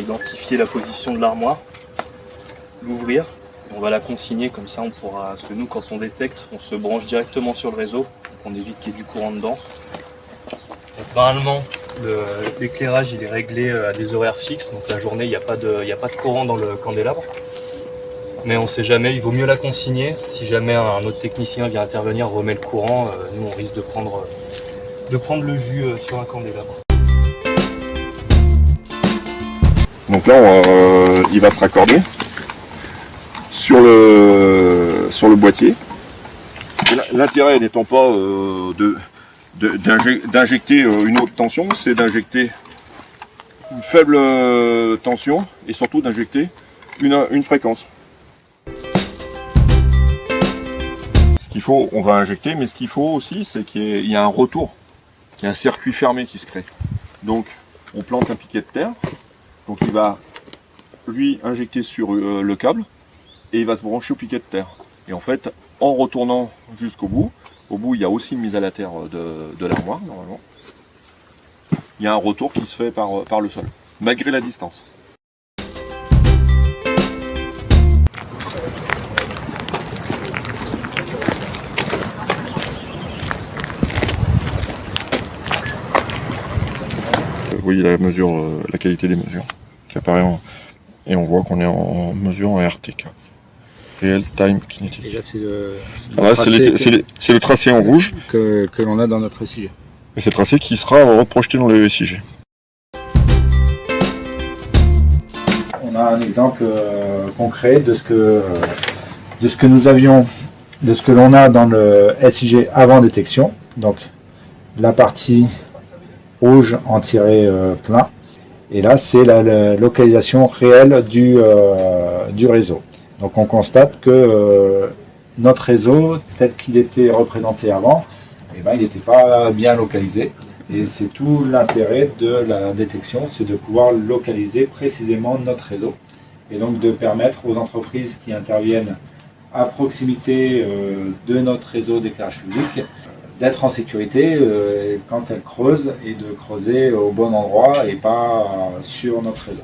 identifier la position de l'armoire, l'ouvrir, et on va la consigner comme ça on pourra, parce que nous quand on détecte, on se branche directement sur le réseau, donc on évite qu'il y ait du courant dedans. Donc, normalement, l'éclairage il est réglé à des horaires fixes, donc la journée il n'y a pas de courant dans le candélabre. Mais on ne sait jamais, il vaut mieux la consigner. Si jamais un autre technicien vient intervenir, remet le courant, nous on risque de prendre le jus sur un candélabre. Donc là, il va se raccorder sur le boîtier. L'intérêt n'étant pas d'injecter une haute tension, c'est d'injecter une faible tension et surtout d'injecter une fréquence. Ce qu'il faut, on va injecter, mais ce qu'il faut aussi, c'est qu'il y ait un retour, qu'il y ait un circuit fermé qui se crée. Donc, on plante un piquet de terre, donc il va, lui, injecter sur le câble, et il va se brancher au piquet de terre. Et en fait, en retournant jusqu'au bout, au bout, il y a aussi une mise à la terre de l'armoire, normalement. Il y a un retour qui se fait par le sol, malgré la distance. Vous voyez la mesure, la qualité des mesures qui apparaît et on voit qu'on est en mesure en RTK, Real Time Kinetic. Et là c'est le tracé en rouge que l'on a dans notre SIG. Et c'est le tracé qui sera reprojeté dans le SIG. On a un exemple concret de ce que nous avions, de ce que l'on a dans le SIG avant détection. Donc la partie rouge en tiré plein, et là c'est la localisation réelle du réseau. Donc on constate que notre réseau tel qu'il était représenté avant, eh ben, il n'était pas bien localisé, et c'est tout l'intérêt de la détection, c'est de pouvoir localiser précisément notre réseau, et donc de permettre aux entreprises qui interviennent à proximité de notre réseau d'éclairage public d'être en sécurité quand elles creusent, et de creuser au bon endroit et pas sur notre réseau.